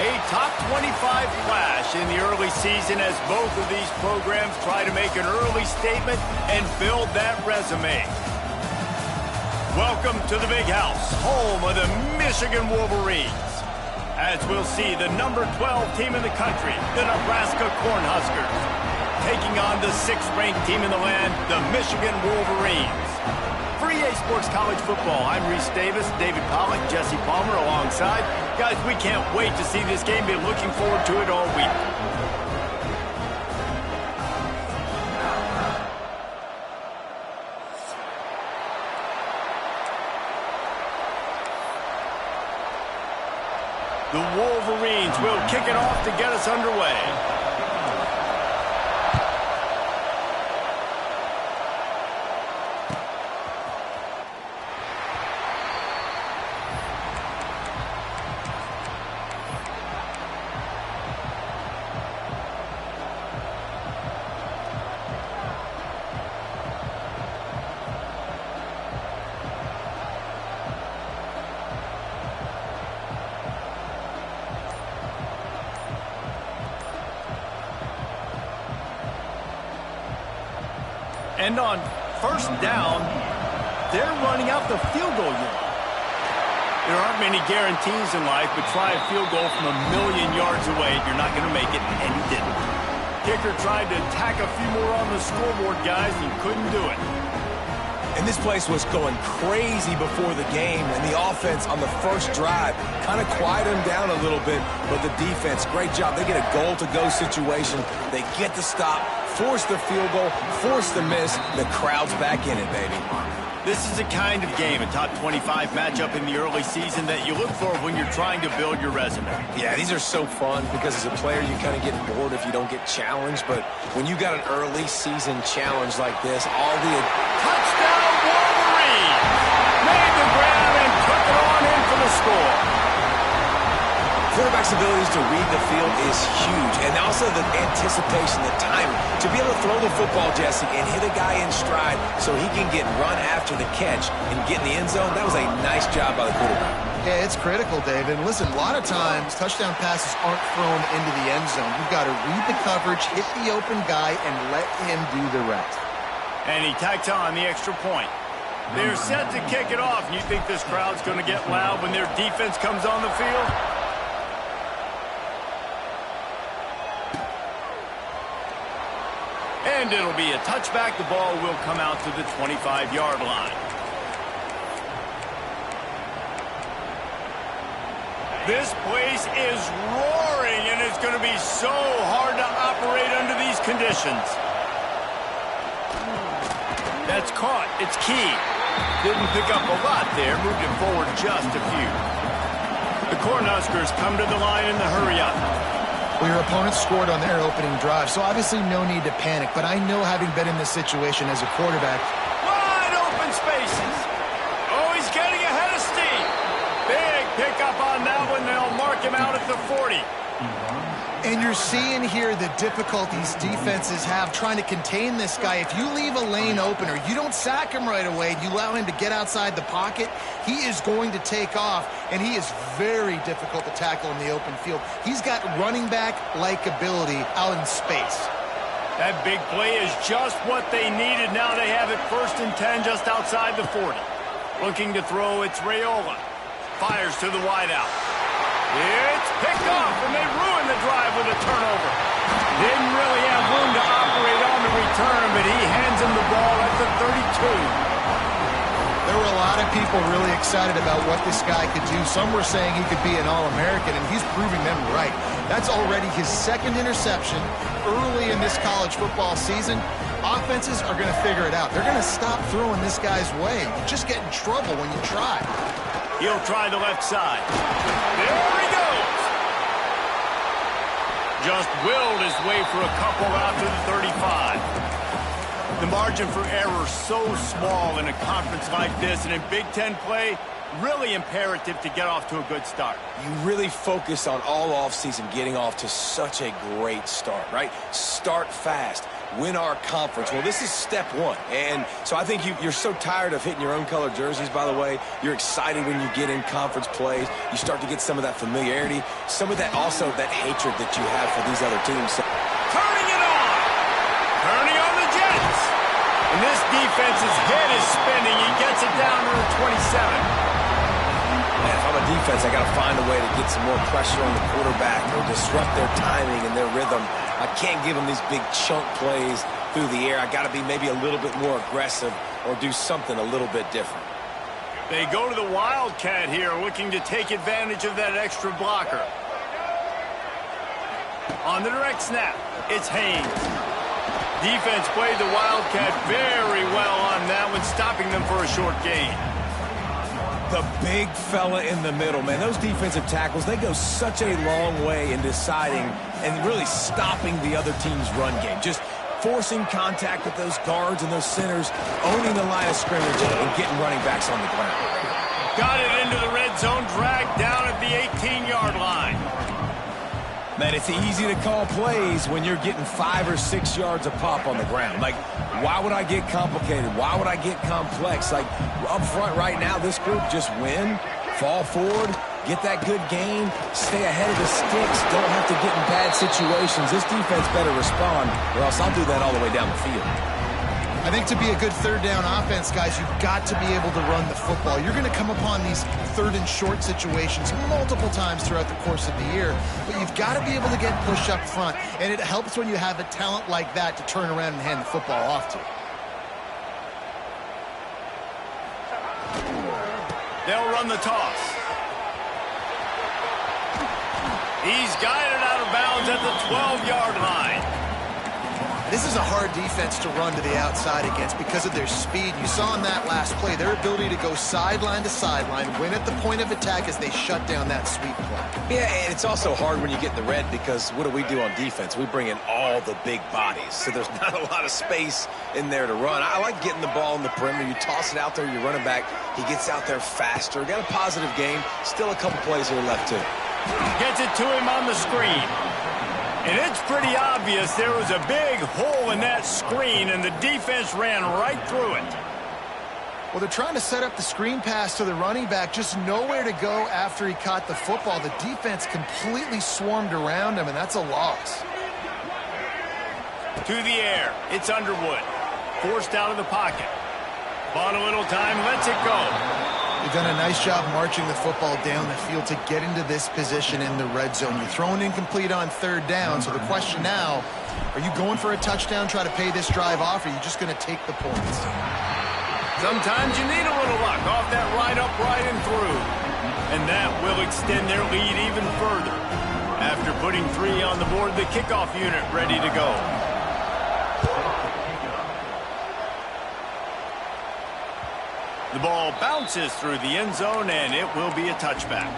A top 25 flash in the early season as both of these programs try to make an early statement and build that resume. Welcome to the Big House, home of the Michigan Wolverines. As we'll see, the number 12 team in the country, the Nebraska Cornhuskers, taking on the 6th-ranked team in the land, the Michigan Wolverines. For EA Sports College Football, I'm Reese Davis, David Pollack, Jesse Palmer alongside. Guys, we can't wait to see this game. Been looking forward to it all week. The Wolverines will kick it off to get us underway. And on first down, they're running out the field goal unit. There aren't many guarantees in life, but try a field goal from 1,000,000 yards away, you're not going to make it, and he didn't. Kicker tried to tack a few more on the scoreboard, guys, and couldn't do it. And this place was going crazy before the game, and the offense on the first drive kind of quieted them down a little bit, but the defense, great job. They get a goal-to-go situation. They get the stop, force the field goal, force the miss. The crowd's back in it, baby. This is a kind of game, a top 25 matchup in the early season that you look for when you're trying to build your resume. Yeah, these are so fun because as a player, you kind of get bored if you don't get challenged. But when you got an early season challenge like this, all the... Touchdown, Wolverine! Made the grab and took it on in for the score. Quarterback's abilities to read the field is huge, and also the anticipation, the timing. To be able to throw the football, Jesse, and hit a guy in stride so he can get run after the catch and get in the end zone, that was a nice job by the quarterback. Yeah, it's critical, David. And listen, a lot of times, touchdown passes aren't thrown into the end zone. You've got to read the coverage, hit the open guy, and let him do the rest. And he tacks on the extra point. They're set to kick it off, and you think this crowd's going to get loud when their defense comes on the field? And it'll be a touchback. The ball will come out to the 25-yard line. This place is roaring, and it's going to be so hard to operate under these conditions. That's caught. It's key. Didn't pick up a lot there. Moved it forward just a few. The Cornhuskers come to the line in the hurry-up. Well, your opponent scored on their opening drive, so obviously no need to panic. But I know, having been in this situation as a quarterback... Wide open spaces. Oh, he's getting ahead of steam. Big pickup on that one. They'll mark him out at the 40. And you're seeing here the difficulties defenses have trying to contain this guy. If you leave a lane open or you don't sack him right away, you allow him to get outside the pocket, he is going to take off, and he is very difficult to tackle in the open field. He's got running back-like ability out in space. That big play is just what they needed. Now they have it 1st and 10 just outside the 40. Looking to throw, it's Raiola. Fires to the wideout. It's picked off, and they ruin the drive with a turnover. Didn't really have room to operate on the return, but he hands him the ball at the 32. There were a lot of people really excited about what this guy could do. Some were saying he could be an All-American, and he's proving them right. That's already his 2nd interception early in this college football season. Offenses are going to figure it out. They're going to stop throwing this guy's way. You just get in trouble when you try. He'll try the left side. There he goes. Just willed his way for a couple out to the 35. The margin for error so small in a conference like this, and in Big Ten play, really imperative to get off to a good start. You really focus on all offseason getting off to such a great start, right? Start fast. win our conference. Well, this is step one. And so I think you're so tired of hitting your own color jerseys, by the way. You're excited when you get in conference plays. You start to get some of that familiarity, some of that also that hatred that you have for these other teams. Turning it on! Turning on the Jets! And this defense's head is spinning. He gets it down to the 27. Man, if I'm a defense, I got to find a way to get some more pressure on the quarterback or disrupt their timing and their rhythm. I can't give them these big chunk plays through the air. I got to be maybe a little bit more aggressive or do something a little bit different. They go to the Wildcat here, looking to take advantage of that extra blocker. On the direct snap, it's Haynes. Defense played the Wildcat very well on that one, stopping them for a short gain. The big fella in the middle, man. Those defensive tackles, they go such a long way in deciding and really stopping the other team's run game. Just forcing contact with those guards and those centers, owning the line of scrimmage and getting running backs on the ground. Got it into the red zone, dragged down at the 18-yard line. Man, it's easy to call plays when you're getting 5 or 6 yards a pop on the ground. Like, why would I get complicated? Why would I get complex? Like, up front right now, this group just win, fall forward, get that good gain, stay ahead of the sticks, don't have to get in bad situations. This defense better respond, or else I'll do that all the way down the field. I think to be a good third down offense, guys, you've got to be able to run the football. You're going to come upon these third and short situations multiple times throughout the course of the year, but you've got to be able to get push up front, and it helps when you have a talent like that to turn around and hand the football off to. They'll run the toss. He's guided out of bounds at the 12-yard line. This is a hard defense to run to the outside against because of their speed. You saw in that last play, their ability to go sideline to sideline, win at the point of attack as they shut down that sweep play. Yeah, and it's also hard when you get in the red because what do we do on defense? We bring in all the big bodies, so there's not a lot of space in there to run. I like getting the ball in the perimeter. You toss it out there, your running back, he gets out there faster. Got a positive game. Still a couple plays here left, too. Gets it to him on the screen. And it's pretty obvious there was a big hole in that screen, and the defense ran right through it. Well, they're trying to set up the screen pass to the running back, just nowhere to go after he caught the football. The defense completely swarmed around him, and that's a loss. To the air, it's Underwood. Forced out of the pocket. Bought a little time, lets it go. They've done a nice job marching the football down the field to get into this position in the red zone. You're throwing incomplete on third down, so the question now, are you going for a touchdown, try to pay this drive off, or are you just going to take the points? Sometimes you need a little luck off that right upright and through. And that will extend their lead even further. After putting 3 on the board, the kickoff unit ready to go. The ball bounces through the end zone, and it will be a touchback.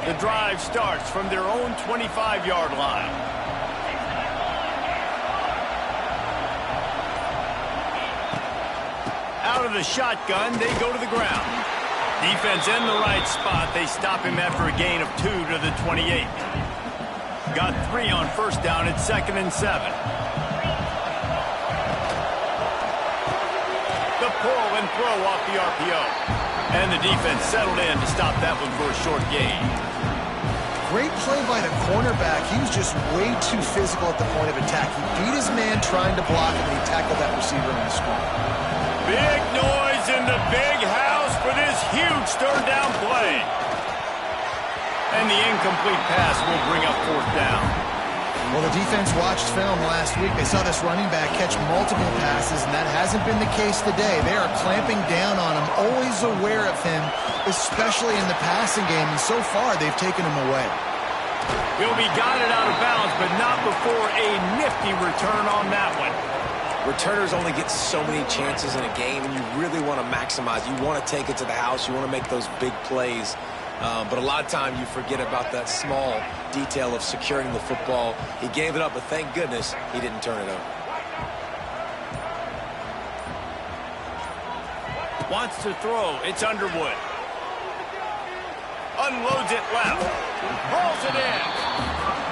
The drive starts from their own 25-yard line. Out of the shotgun, they go to the ground. Defense in the right spot. They stop him after a gain of 2 to the 28. Got 3 on first down at 2nd and 7. The pull and throw off the RPO. And the defense settled in to stop that one for a short gain. Great play by the cornerback. He was just way too physical at the point of attack. He beat his man trying to block him, and he tackled that receiver on the screen. Big noise in the big house for this huge third down play. And the incomplete pass will bring up 4th down. Well, the defense watched film last week. They saw this running back catch multiple passes, and that hasn't been the case today. They are clamping down on him, always aware of him, especially in the passing game, and so far they've taken him away. He'll be guided out of bounds, but not before a nifty return on that one. Returners only get so many chances in a game, and you really want to maximize. You want to take it to the house. You want to make those big plays. But a lot of time you forget about that small detail of securing the football. He gave it up, but thank goodness he didn't turn it over. Wants to throw. It's Underwood. Unloads it left. Rolls it in.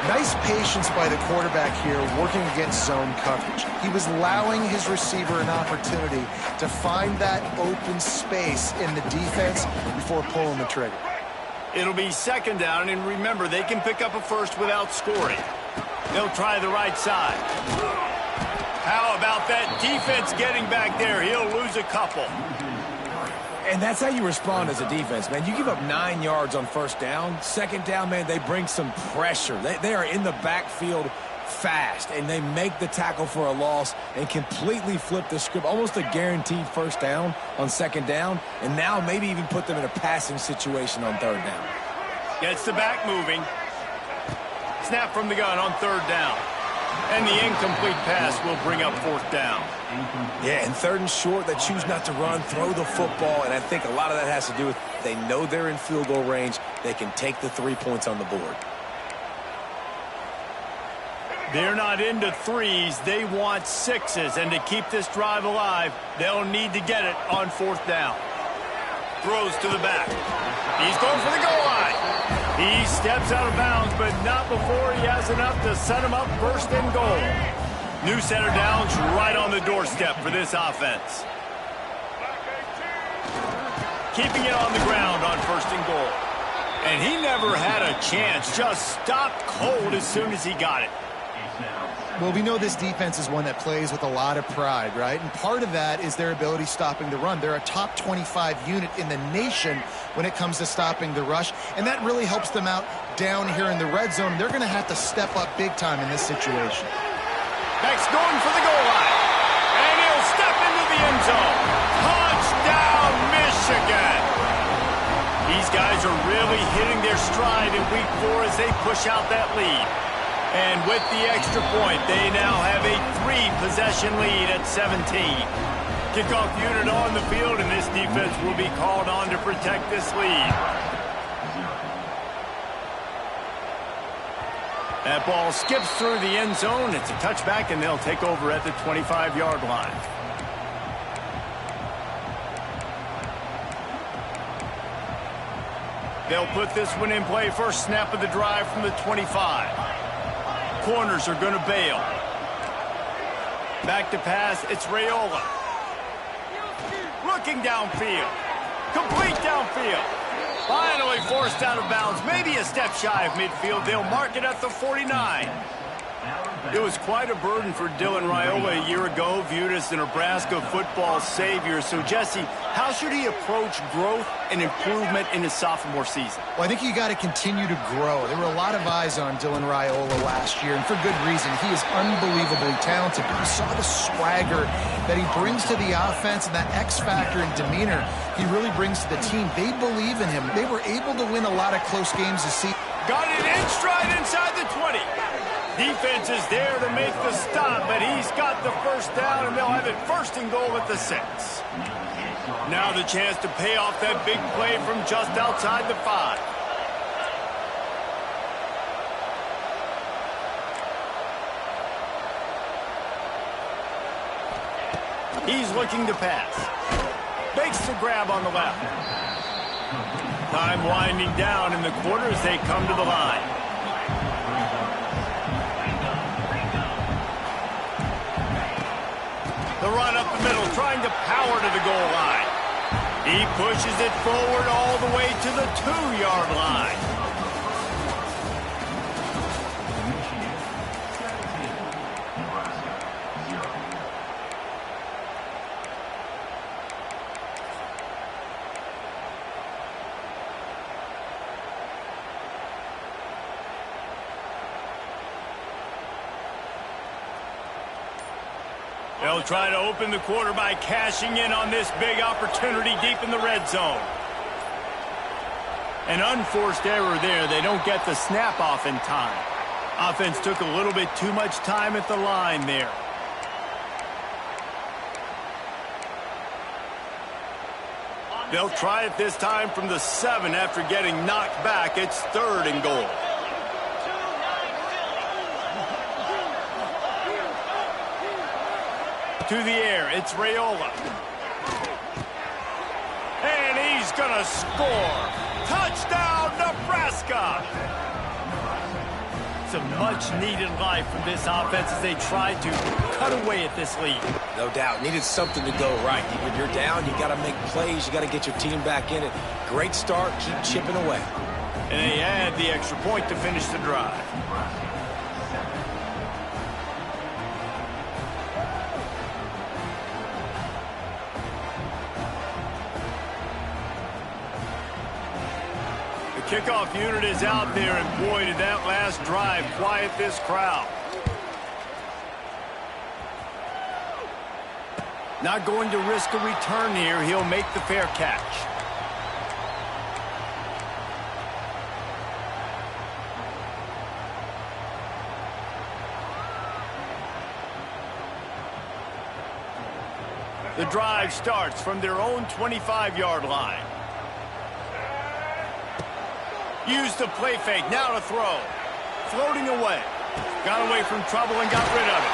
Nice patience by the quarterback here working against zone coverage. He was allowing his receiver an opportunity to find that open space in the defense before pulling the trigger. It'll be second down, and remember, they can pick up a first without scoring. They'll try the right side. How about that defense getting back there? He'll lose a couple. And that's how you respond as a defense, man. You give up 9 yards on first down. Second down, man, they bring some pressure. They are in the backfield fast, and they make the tackle for a loss and completely flip the script. Almost a guaranteed first down on second down, and now maybe even put them in a passing situation on third down. Gets the back moving. Snap from the gun on third down. And the incomplete pass will bring up fourth down. Yeah, and third and short, they choose not to run, throw the football, and I think a lot of that has to do with they know they're in field goal range. They can take the 3 points on the board. They're not into threes. They want sixes, and to keep this drive alive, they'll need to get it on fourth down. Throws to the back. He's going for the goal line. He steps out of bounds, but not before he has enough to set him up first and goal. New set of downs right on the doorstep for this offense. Keeping it on the ground on first and goal. And he never had a chance. Just stopped cold as soon as he got it. Well, we know this defense is one that plays with a lot of pride, right? And part of that is their ability stopping the run. They're a top 25 unit in the nation when it comes to stopping the rush, and that really helps them out down here in the red zone. They're going to have to step up big time in this situation. Next, going for the goal line. And he'll step into the end zone. Touchdown, Michigan! These guys are really hitting their stride in week 4 as they push out that lead. And with the extra point, they now have a 3-possession lead at 17. Kickoff unit on the field, and this defense will be called on to protect this lead. That ball skips through the end zone. It's a touchback, and they'll take over at the 25-yard line. They'll put this one in play. First snap of the drive from the 25. Corners are going to bail. Back to pass, it's Raiola. Looking downfield. Complete downfield. Finally forced out of bounds. Maybe a step shy of midfield. They'll mark it at the 49. It was quite a burden for Dylan Raiola a year ago, viewed as the Nebraska football savior. So, Jesse, how should he approach growth and improvement in his sophomore season? Well, I think you got to continue to grow. There were a lot of eyes on Dylan Raiola last year, and for good reason. He is unbelievably talented. But you saw the swagger that he brings to the offense and that X factor and demeanor he really brings to the team. They believe in him. They were able to win a lot of close games this season. Got it in stride inside the 20. Defense is there to make the stop, but he's got the first down, and they'll have it first and goal at the 6. Now the chance to pay off that big play from just outside the 5. He's looking to pass. Makes the grab on the left. Time winding down in the quarter as they come to the line. The run up the middle, trying to power to the goal line. He pushes it forward all the way to the 2-yard line. They'll try to open the quarter by cashing in on this big opportunity deep in the red zone. An unforced error there. They don't get the snap off in time. Offense took a little bit too much time at the line there. They'll try it this time from the 7 after getting knocked back. It's 3rd and goal. To the air, it's Raiola. And he's going to score. Touchdown, Nebraska! Some much-needed life from this offense as they try to cut away at this lead. No doubt. Needed something to go right. When you're down, you got to make plays. You got to get your team back in it. Great start. Keep chipping away. And they add the extra point to finish the drive. Kickoff unit is out there, and boy, did that last drive quiet this crowd. Not going to risk a return here. He'll make the fair catch. The drive starts from their own 25-yard line. Used the play fake, now to throw. Floating away. Got away from trouble and got rid of it.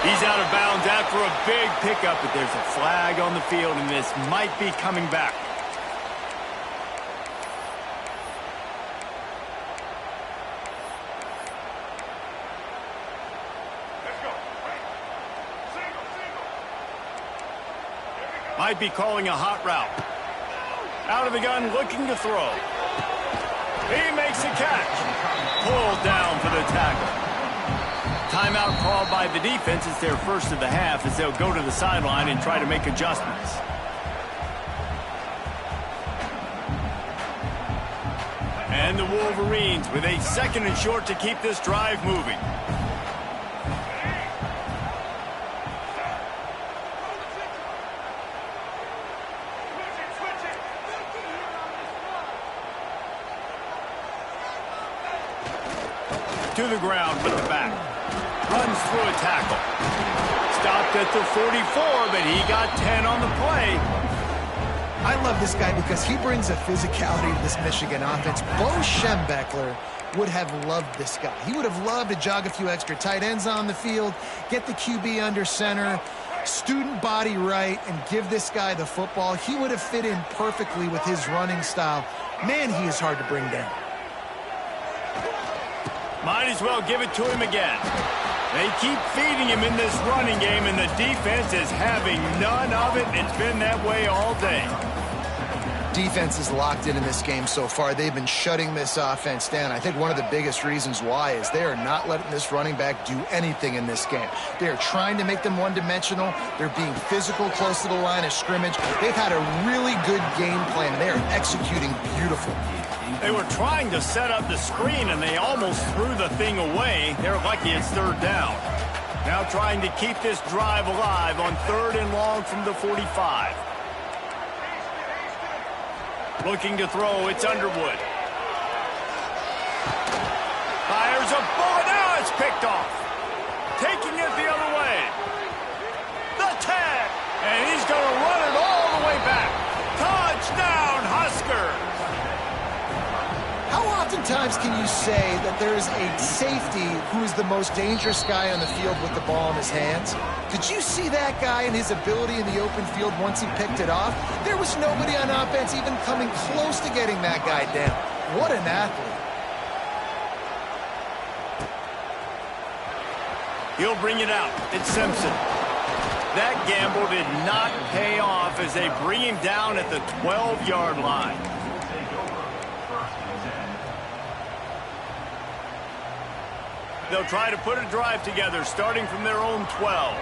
He's out of bounds after a big pickup, but there's a flag on the field, and this might be coming back. Might be calling a hot route. Out of the gun, looking to throw. He makes a catch. Pulled down for the tackle. Timeout called by the defense. It's their first of the half as they'll go to the sideline and try to make adjustments. And the Wolverines with a 2nd and short to keep this drive moving. To the ground with the back. Runs through a tackle. Stopped at the 44, but he got 10 on the play. I love this guy because he brings a physicality to this Michigan offense. Bo Schembechler would have loved this guy. He would have loved to jog a few extra tight ends on the field, get the QB under center, student body right, and give this guy the football. He would have fit in perfectly with his running style. Man, he is hard to bring down. Might as well give it to him again. They keep feeding him in this running game, and the defense is having none of it. It's been that way all day. Defense is locked in this game so far. They've been shutting this offense down. I think one of the biggest reasons why is they are not letting this running back do anything in this game. They are trying to make them one-dimensional. They're being physical close to the line of scrimmage. They've had a really good game plan, and they are executing beautiful. They were trying to set up the screen, and they almost threw the thing away. They're lucky it's 3rd down. Now trying to keep this drive alive on 3rd and long from the 45. Looking to throw, it's Underwood. Fires a bullet, now it's picked off. Taking it the other way. The tag, and he's going to run it all the way back. Touchdown, Huskers. How oftentimes can you say that there is a safety who is the most dangerous guy on the field with the ball in his hands? Did you see that guy and his ability in the open field once he picked it off? There was nobody on offense even coming close to getting that guy down. What an athlete. He'll bring it out. It's Simpson. That gamble did not pay off as they bring him down at the 12-yard line. They'll try to put a drive together, starting from their own 12.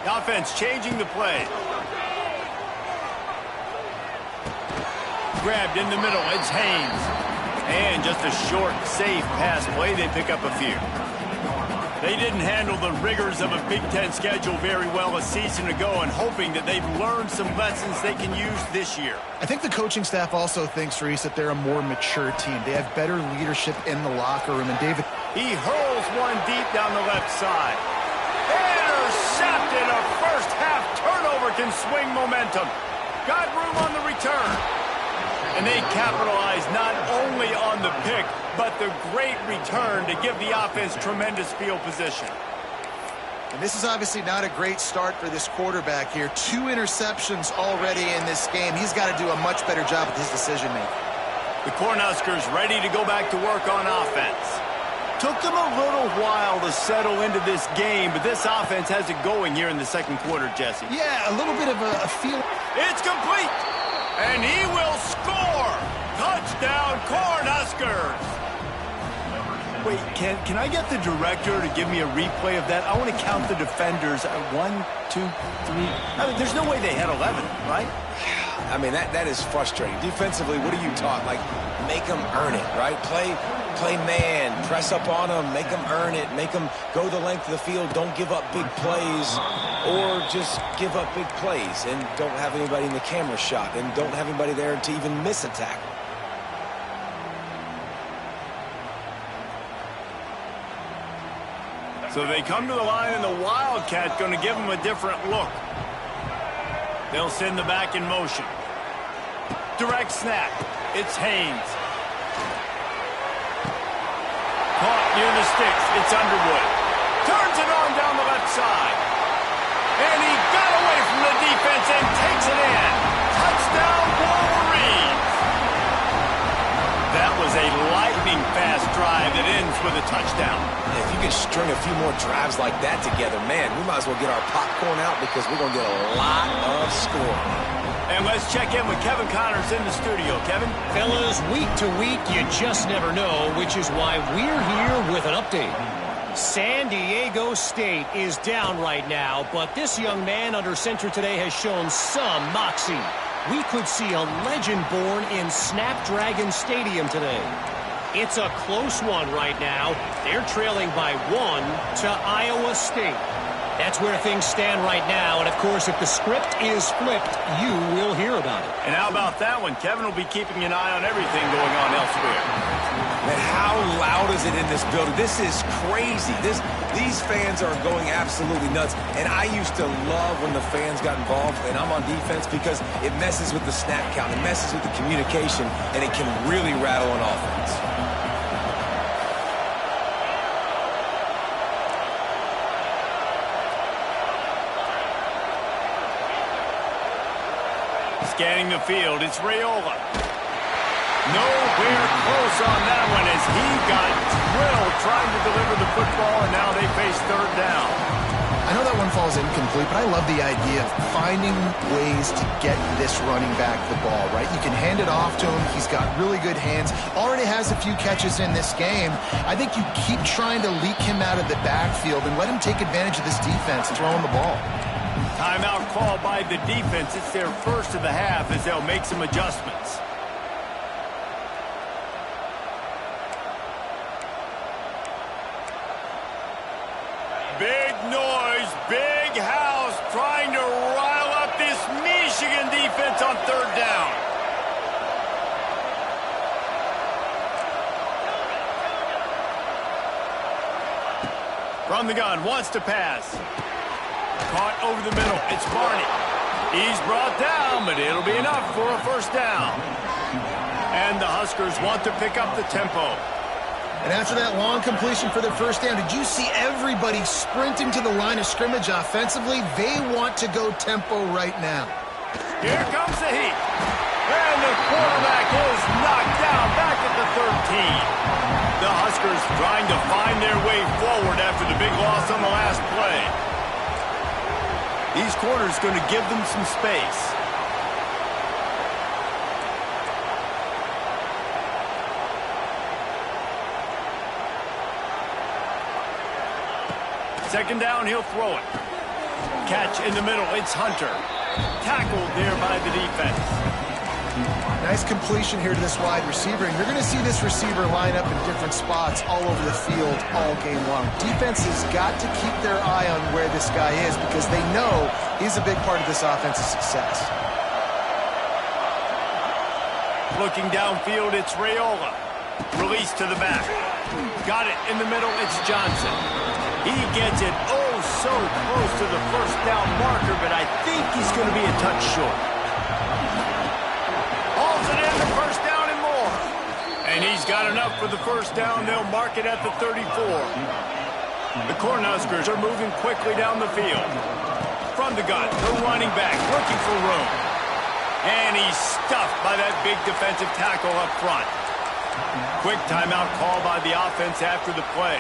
The offense changing the play. Grabbed in the middle, it's Haynes. And just a short, safe pass play, they pick up a few. They didn't handle the rigors of a Big Ten schedule very well a season ago, and hoping that they've learned some lessons they can use this year. I think the coaching staff also thinks, Reese, that they're a more mature team. They have better leadership in the locker room. And David, he hurls one deep down the left side. Intercepted. A first-half turnover can swing momentum. Got room on the return. And they capitalize not only on the pick, but the great return to give the offense tremendous field position. And this is obviously not a great start for this quarterback here. 2 interceptions already in this game. He's got to do a much better job with his decision-making. The Cornhuskers ready to go back to work on offense. Took them a little while to settle into this game, but this offense has it going here in the second quarter, Jesse. Yeah, a little bit of a feel. It's complete, and he will score. Touchdown, Cornhuskers. Wait, can I get the director to give me a replay of that? I want to count the defenders. 1, 2, 3. I mean, there's no way they had 11, right? I mean, that is frustrating. Defensively, what are you taught? Like, make them earn it, right? Play man, press up on them, make them earn it, make them go the length of the field, don't give up big plays, or just give up big plays and don't have anybody in the camera shot and don't have anybody there to even miss a tackle. So they come to the line, and the Wildcat going to give them a different look. They'll send the back in motion. Direct snap. It's Haynes. Caught near the sticks. It's Underwood. Turns it on down the left side. And he got away from the defense and takes it in. Touchdown, Wolverines. That was a lightning-fast drive that ends with a touchdown. If you could string a few more drives like that together, man, we might as well get our popcorn out because we're going to get a lot of scoring. And let's check in with Kevin Connors in the studio. Kevin? Fellas, week to week, you just never know, which is why we're here with an update. San Diego State is down right now, but this young man under center today has shown some moxie. We could see a legend born in Snapdragon Stadium today. It's a close one right now. They're trailing by 1 to Iowa State. That's where things stand right now, and of course, if the script is flipped, you will hear about it. And how about that one? Kevin will be keeping an eye on everything going on elsewhere. Man, how loud is it in this building? This is crazy. These fans are going absolutely nuts, and I used to love when the fans got involved, and I'm on defense because it messes with the snap count, it messes with the communication, and it can really rattle an offense. Scanning the field, it's Raiola. Nowhere close on that one as he got drilled trying to deliver the football, and now they face third down. I know that one falls incomplete, but I love the idea of finding ways to get this running back the ball, right? You can hand it off to him. He's got really good hands. Already has a few catches in this game. I think you keep trying to leak him out of the backfield and let him take advantage of this defense and throw him the ball. Timeout called by the defense. It's their first of the half as they'll make some adjustments. Big noise, big house, trying to rile up this Michigan defense on third down. From the gun, wants to pass. Caught over the middle. It's Barney. He's brought down, but it'll be enough for a first down. And the Huskers want to pick up the tempo. And after that long completion for their first down, did you see everybody sprinting to the line of scrimmage offensively? They want to go tempo right now. Here comes the heat. And the quarterback is knocked down back at the 13. The Huskers trying to find their way forward after the big loss on the last play. These corners going to give them some space. Second down, he'll throw it. Catch in the middle, it's Hunter. Tackled there by the defense. Nice completion here to this wide receiver, and you're going to see this receiver line up in different spots all over the field all game long. Defense has got to keep their eye on where this guy is because they know he's a big part of this offensive success. Looking downfield, it's Raiola. Release to the back. Got it in the middle, it's Johnson. He gets it so close to the first down marker, but I think he's going to be a touch short. Hauls it in, the first down and more. And he's got enough for the first down. They'll mark it at the 34. The Cornhuskers are moving quickly down the field. From the gun, the running back looking for room. And he's stuffed by that big defensive tackle up front. Quick timeout call by the offense after the play.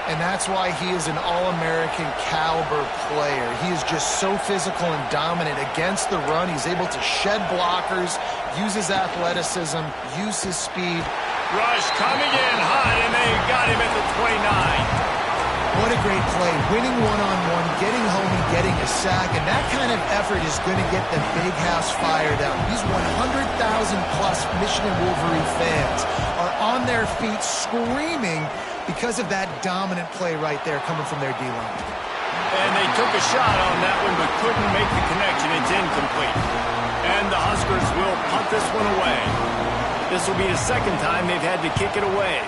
And that's why he is an All-American caliber player. He is just so physical and dominant against the run. He's able to shed blockers, use his athleticism, use his speed. Rush coming in hot, and they got him at the 29. What a great play. Winning one-on-one, getting home and getting a sack, and that kind of effort is going to get the big house fired up. These 100,000-plus Michigan Wolverine fans are on their feet screaming because of that dominant play right there coming from their D-line. And they took a shot on that one but couldn't make the connection. It's incomplete. And the Huskers will punt this one away. This will be the second time they've had to kick it away.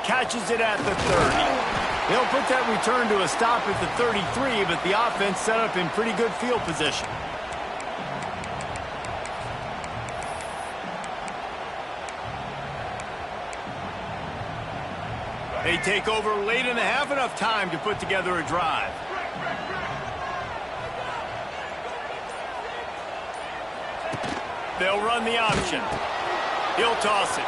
Catches it at the 30. They'll put that return to a stop at the 33, but the offense set up in pretty good field position. They take over late in the half, enough time to put together a drive. They'll run the option. He'll toss it.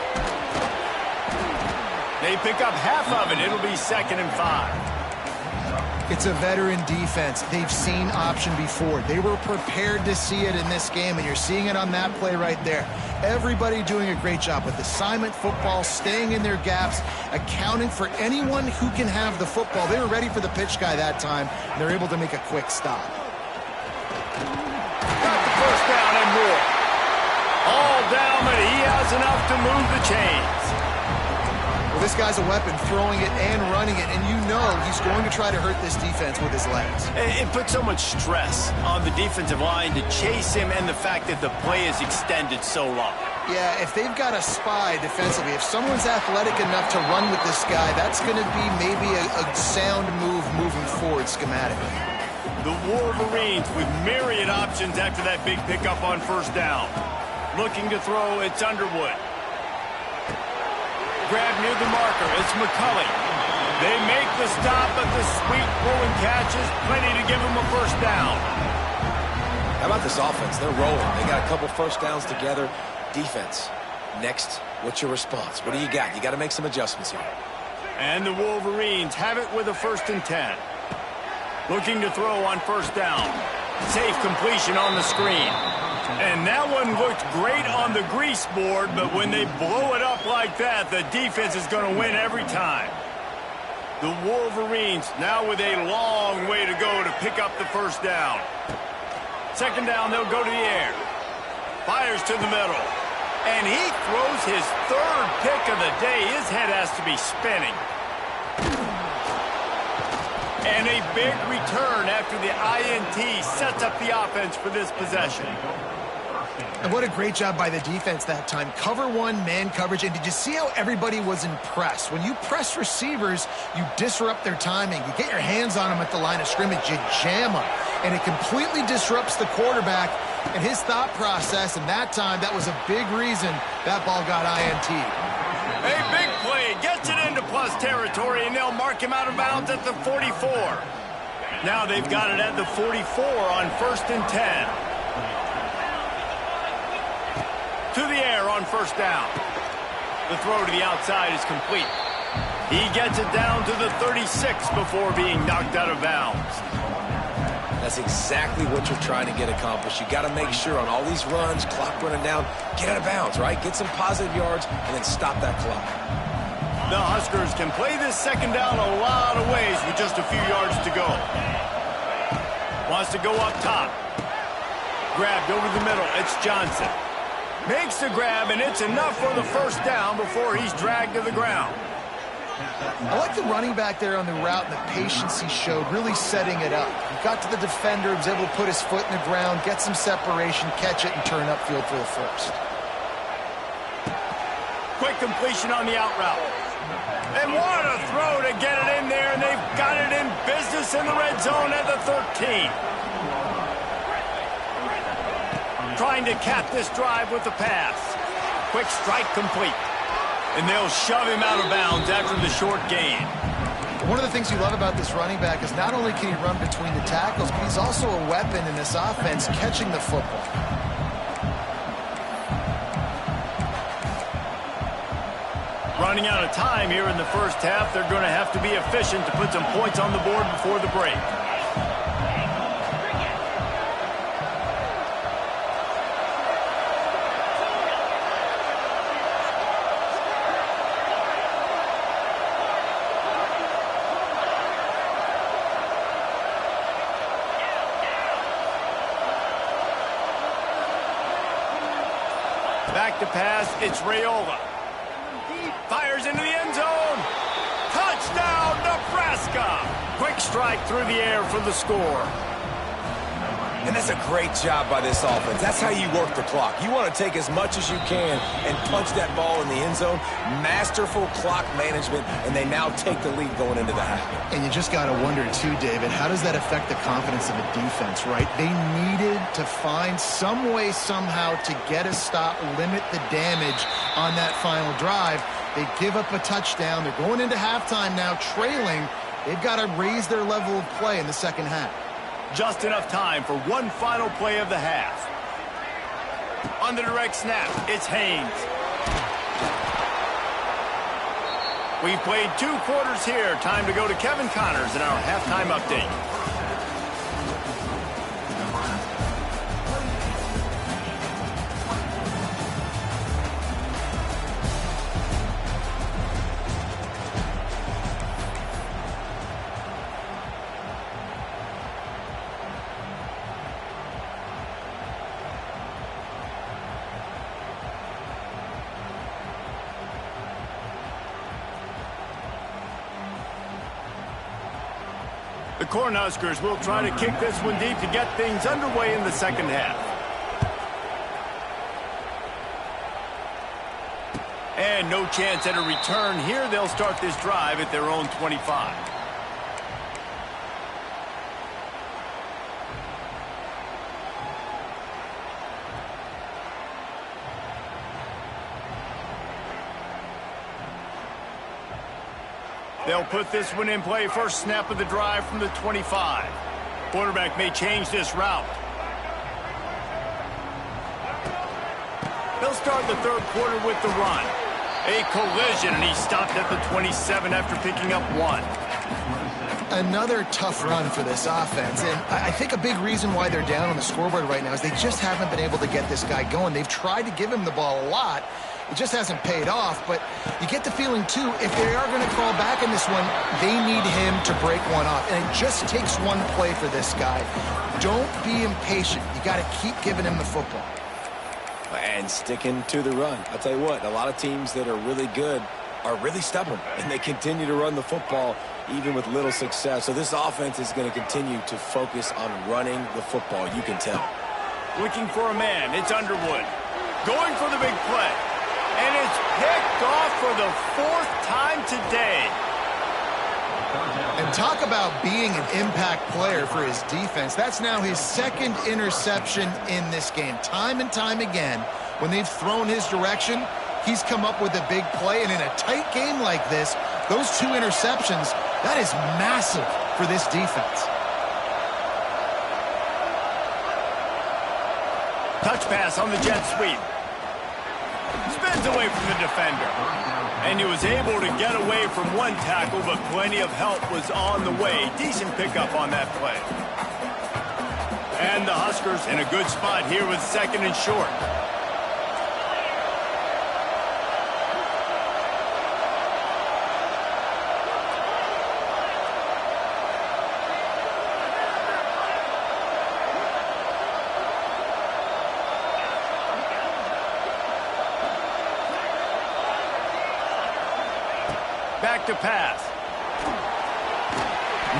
They pick up half of it. It'll be 2nd and 5. It's a veteran defense. They've seen option before. They were prepared to see it in this game, and you're seeing it on that play right there. Everybody doing a great job with assignment football, staying in their gaps, accounting for anyone who can have the football. They were ready for the pitch guy that time, and they're able to make a quick stop. Got the first down and more. All down, but he has enough to move the chains. Well, this guy's a weapon, throwing it and running it, and you know he's going to try to hurt this defense with his legs. It puts so much stress on the defensive line to chase him, and the fact that the play is extended so long. Yeah, if they've got a spy defensively, if someone's athletic enough to run with this guy, that's going to be maybe a sound move moving forward schematically. The Wolverines with myriad options after that big pickup on first down. Looking to throw, it's Underwood. Grab near the marker, it's McCulley. They make the stop, but the sweet rolling catch is plenty to give them a first down. How about this offense? They're rolling. They got a couple first downs together. Defense, next, what's your response? What do you got? You got to make some adjustments here. And the Wolverines have it with a 1st and 10. Looking to throw on first down. Safe completion on the screen. And that one looked great on the grease board, but when they blow it up like that, the defense is going to win every time. The Wolverines now with a long way to go to pick up the first down. 2nd down, they'll go to the air. Fires to the middle. And he throws his 3rd pick of the day. His head has to be spinning. And a big return after the INT sets up the offense for this possession. And what a great job by the defense that time. Cover one, man coverage. And did you see how everybody was impressed? When you press receivers, you disrupt their timing. You get your hands on them at the line of scrimmage. You jam them. And it completely disrupts the quarterback and his thought process. And that time, that was a big reason that ball got INT. A big play. Gets it into plus territory, and they'll mark him out of bounds at the 44. Now they've got it at the 44 on 1st and 10. To the air on first down. The throw to the outside is complete. He gets it down to the 36 before being knocked out of bounds. That's exactly what you're trying to get accomplished. You got to make sure on all these runs, clock running down, get out of bounds, right? Get some positive yards and then stop that clock. The Huskers can play this 2nd down a lot of ways with just a few yards to go. Wants to go up top. Grabbed over the middle. It's Johnson. Makes the grab, and it's enough for the first down before he's dragged to the ground. I like the running back there on the route and the patience he showed, really setting it up. He got to the defender, was able to put his foot in the ground, get some separation, catch it, and turn upfield for the first. Quick completion on the out route. And what a throw to get it in there, and they've got it in business in the red zone at the 13. Trying to cap this drive with the pass. Quick strike complete. And they'll shove him out of bounds after the short gain. One of the things you love about this running back is not only can he run between the tackles, but he's also a weapon in this offense catching the football. Running out of time here in the first half. They're going to have to be efficient to put some points on the board before the break. Back to pass, it's Raiola. He fires into the end zone. Touchdown, Nebraska! Quick strike through the air for the score. And that's a great job by this offense. That's how you work the clock. You want to take as much as you can and punch that ball in the end zone. Masterful clock management, and they now take the lead going into the half. And you just got to wonder, too, David, how does that affect the confidence of a defense, right? They needed to find some way, somehow, to get a stop, limit the damage on that final drive. They give up a touchdown. They're going into halftime now, trailing. They've got to raise their level of play in the second half. Just enough time for one final play of the half. On the direct snap, it's Haynes. We've played 2 quarters here. Time to go to Kevin Connors in our halftime update. The Cornhuskers will try to kick this one deep to get things underway in the second half. And no chance at a return here. They'll start this drive at their own 25. They'll put this one in play. First snap of the drive from the 25. Quarterback may change this route. They'll start the third quarter with the run. A collision, and he stopped at the 27 after picking up 1. Another tough run for this offense, and I think a big reason why they're down on the scoreboard right now is they just haven't been able to get this guy going. They've tried to give him the ball a lot. It just hasn't paid off, but you get the feeling, too, if they are going to crawl back in this one, they need him to break one off. And it just takes one play for this guy. Don't be impatient. You got to keep giving him the football. And sticking to the run. I'll tell you what, a lot of teams that are really good are really stubborn, and they continue to run the football even with little success. So this offense is going to continue to focus on running the football, you can tell. Looking for a man, it's Underwood. Going for the big play. And it's picked off for the 4th time today. And talk about being an impact player for his defense. That's now his 2nd interception in this game. Time and time again, when they've thrown his direction, he's come up with a big play. And in a tight game like this, those 2 interceptions, that is massive for this defense. Touch pass on the jet sweep. Spins away from the defender. And he was able to get away from one tackle, but plenty of help was on the way. Decent pickup on that play. And the Huskers in a good spot here with 2nd and short. Back to pass.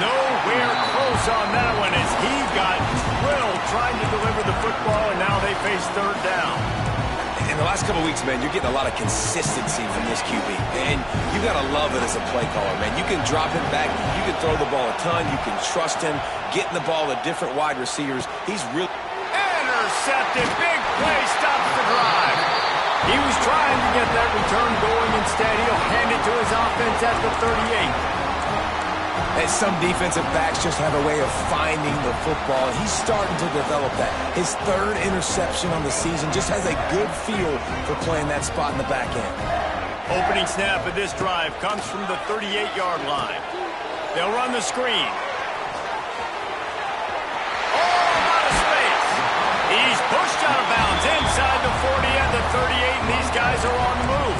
Nowhere close on that one as he got drilled trying to deliver the football, and now they face third down. In the last couple of weeks, man, you're getting a lot of consistency from this QB. And you got to love it as a play caller, man. You can drop him back. You can throw the ball a ton. You can trust him. Getting the ball to different wide receivers. He's really... Intercepted. Big play stops the drive. He was trying to get that return going. Instead, he'll hand it to his offense at the 38. And some defensive backs just have a way of finding the football. He's starting to develop that. His third interception on the season just has a good feel for playing that spot in the back end. Opening snap of this drive comes from the 38-yard line. They'll run the screen. Oh, out of space. He's pushed out of bounds inside the 40 and the 38, and these guys are on the move.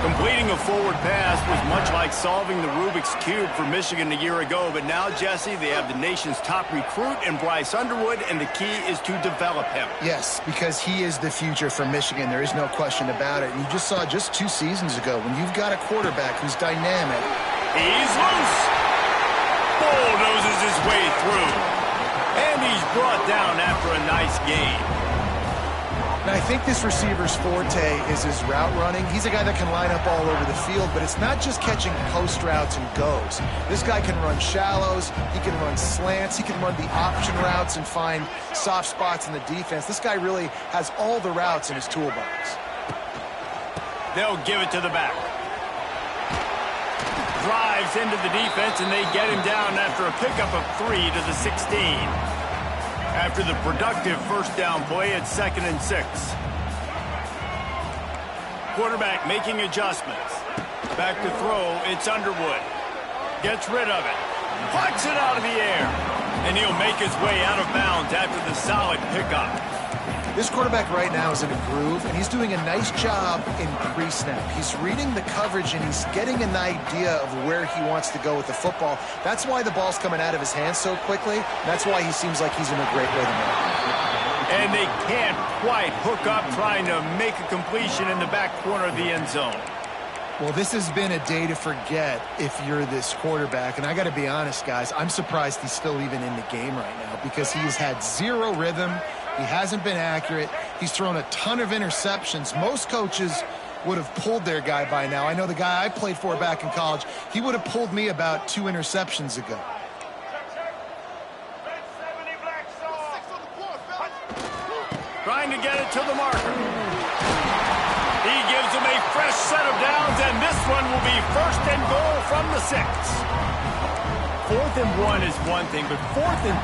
Completing a forward pass was much like solving the Rubik's Cube for Michigan a year ago, but now, Jesse, they have the nation's top recruit in Bryce Underwood, and the key is to develop him. Yes, because he is the future for Michigan. There is no question about it. And you just saw just 2 seasons ago when you've got a quarterback who's dynamic. He's loose. Bulldozes his way through. And he's brought down after a nice gain. And I think this receiver's forte is his route running. He's a guy that can line up all over the field, but it's not just catching post routes and goes. This guy can run shallows, he can run slants, he can run the option routes and find soft spots in the defense. This guy really has all the routes in his toolbox. They'll give it to the back. Drives into the defense, and they get him down after a pickup of 3 to the 16. After the productive first down play, it's 2nd and 6. Quarterback making adjustments. Back to throw, it's Underwood. Gets rid of it. Plucks it out of the air. And he'll make his way out of bounds after the solid pickup. This quarterback right now is in a groove, and he's doing a nice job in pre-snap. He's reading the coverage, and he's getting an idea of where he wants to go with the football. That's why the ball's coming out of his hands so quickly. That's why he seems like he's in a great rhythm. And they can't quite hook up trying to make a completion in the back corner of the end zone. Well, this has been a day to forget if you're this quarterback. And I got to be honest, guys, I'm surprised he's still even in the game right now because he has had zero rhythm. He hasn't been accurate. He's thrown a ton of interceptions. Most coaches would have pulled their guy by now. I know the guy I played for back in college, he would have pulled me about 2 interceptions ago. Trying to get it to the marker. He gives him a fresh set of downs, and this one will be 1st and goal from the 6. 4th and 1 is one thing, but 4th and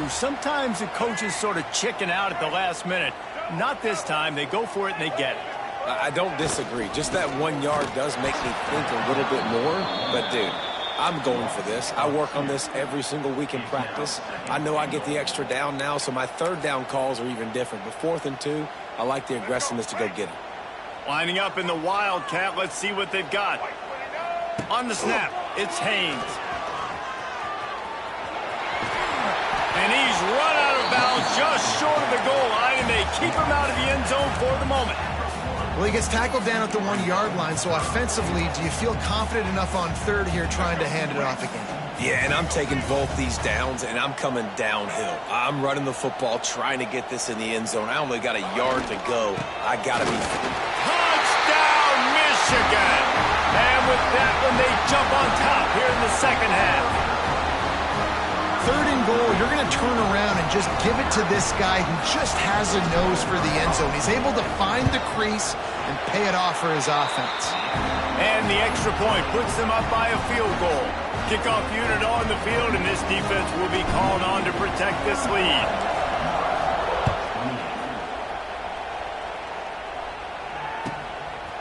2, sometimes the coaches sort of chicken out at the last minute. Not this time. They go for it, and they get it. I don't disagree. Just that 1 yard does make me think a little bit more. But, dude, I'm going for this. I work on this every single week in practice. I know I get the extra down now, so my 3rd down calls are even different. But 4th and 2, I like the aggressiveness to go get it. Lining up in the Wildcat. Let's see what they've got. On the snap, it's Haynes. And he's run out of bounds just short of the goal line, and they keep him out of the end zone for the moment. Well, he gets tackled down at the 1 yard line, so offensively, do you feel confident enough on 3rd here trying to hand it off again? Yeah, and I'm taking both these downs, and I'm coming downhill. I'm running the football, trying to get this in the end zone. I only got a yard to go. I got to be... Touchdown, Michigan! And with that one, they jump on top here in the 2nd half. 3rd and goal, you're going to turn around and just give it to this guy who just has a nose for the end zone. He's able to find the crease and pay it off for his offense. And the extra point puts them up by a field goal. Kickoff unit on the field, and this defense will be called on to protect this lead.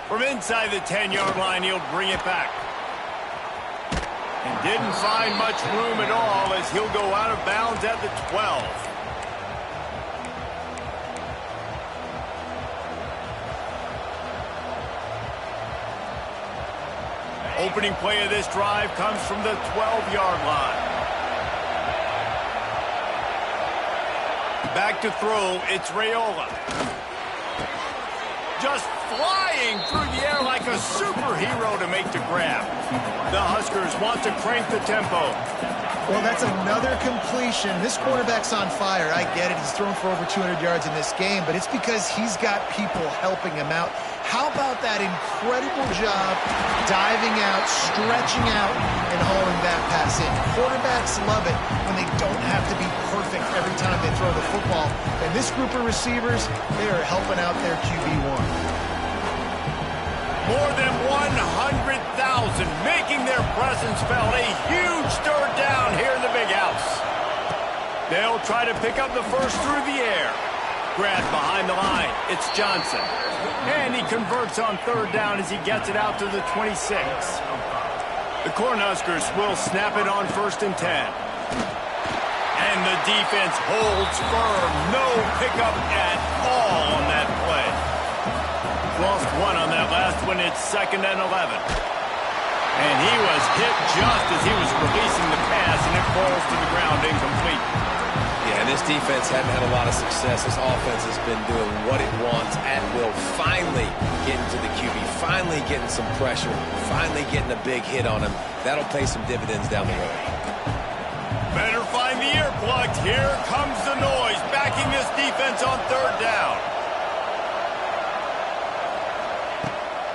From inside the 10-yard line, he'll bring it back. And didn't find much room at all as he'll go out of bounds at the 12. Opening play of this drive comes from the 12-yard line. Back to throw, it's Raiola. just flying through the air like a superhero to make the grab. The Huskers want to crank the tempo. Well, that's another completion. This quarterback's on fire. I get it. He's thrown for over 200 yards in this game, but it's because he's got people helping him out. How about that incredible job diving out, stretching out, and hauling that pass in? Quarterbacks love it when they don't have to be perfect every time they throw the football. And this group of receivers, they are helping out their QB1. More than 100,000 making their presence felt. A huge third down here in the big house. They'll try to pick up the first through the air. Grab behind the line. It's Johnson. And he converts on third down as he gets it out to the 26. The Cornhuskers will snap it on 1st and 10. And the defense holds firm. No pickup at all on that play. Lost one on that last one. It's 2nd and 11. And he was hit just as he was releasing the pass, and it falls to the ground incomplete. Yeah, and this defense hadn't had a lot of success. This offense has been doing what it wants at will. Finally getting to the QB, finally getting some pressure, finally getting a big hit on him. That'll pay some dividends down the road. Better find the earplugs. Here comes the noise, backing this defense on third down.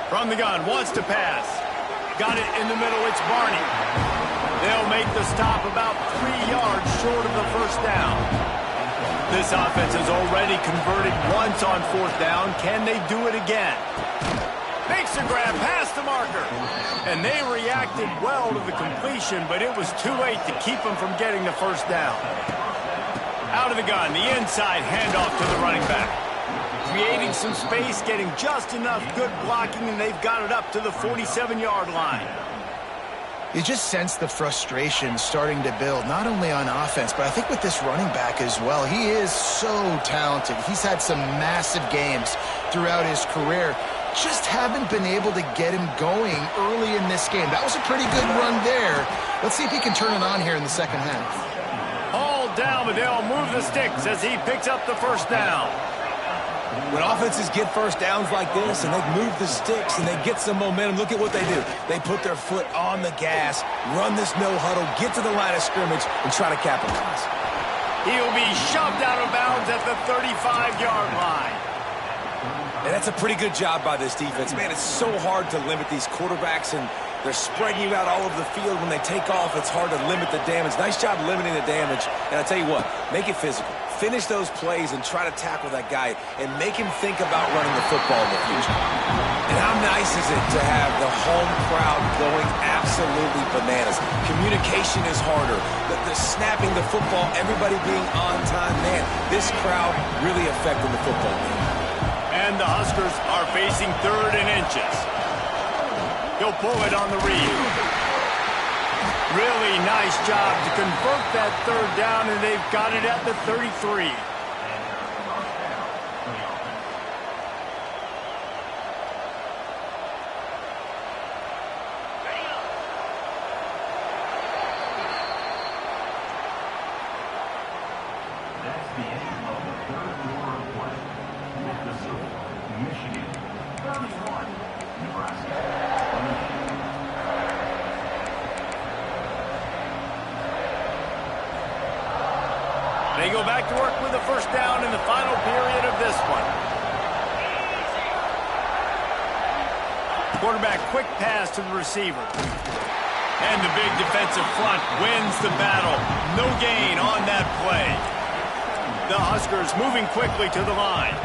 From the gun, wants to pass. Got it in the middle, it's Barney. They'll make the stop about 3 yards short of the first down. This offense has already converted once on 4th down. Can they do it again? Makes a grab past the marker. And they reacted well to the completion, but it was too late to keep them from getting the first down. Out of the gun, the inside handoff to the running back. Creating some space, getting just enough good blocking, and they've got it up to the 47-yard line. You just sense the frustration starting to build, not only on offense, but I think with this running back as well. He is so talented. He's had some massive games throughout his career. Just haven't been able to get him going early in this game. That was a pretty good run there. Let's see if he can turn it on here in the second half. All down, but they'll move the sticks as he picks up the first down. When offenses get first downs like this and they move the sticks and they get some momentum, look at what they do. They put their foot on the gas, run this no huddle, get to the line of scrimmage, and try to capitalize. He'll be shoved out of bounds at the 35-yard line. And that's a pretty good job by this defense. Man, it's so hard to limit these quarterbacks, and they're spreading you out all over the field. When they take off, it's hard to limit the damage. Nice job limiting the damage. And I tell you what, make it physical. Finish those plays and try to tackle that guy and make him think about running the football in the future. And how nice is it to have the home crowd going absolutely bananas? Communication is harder. The snapping the football, everybody being on time. Man, this crowd really affected the football game. And the Huskers are facing 3rd and inches. He'll pull it on the read. Really nice job to convert that third down, and they've got it at the 33. That's the end of the 3rd quarter of play. Nebraska Michigan 31, Nebraska 20. They go back to work with the first down in the final period of this one. Quarterback, quick pass to the receiver. And the big defensive front wins the battle. No gain on that play. The Huskers moving quickly to the line.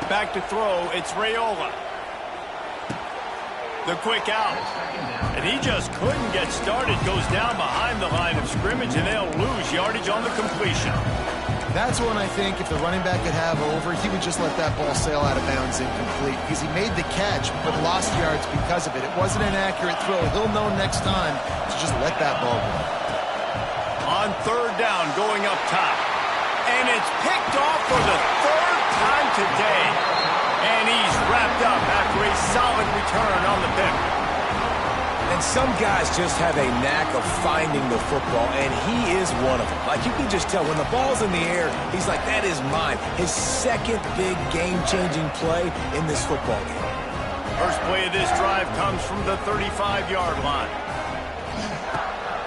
Back to throw, it's Raiola. The quick out. And he just couldn't get started. Goes down behind the line of scrimmage, and they'll lose yardage on the completion. That's one I think if the running back could have over, he would just let that ball sail out of bounds incomplete because he made the catch but lost yards because of it. It wasn't an accurate throw. He'll know next time to just let that ball go. On third down, going up top. And it's picked off for the third time today. And he's wrapped up after a solid return on the pick. And some guys just have a knack of finding the football, and he is one of them. Like, you can just tell when the ball's in the air, he's like, that is mine. His second big game-changing play in this football game. First play of this drive comes from the 35-yard line.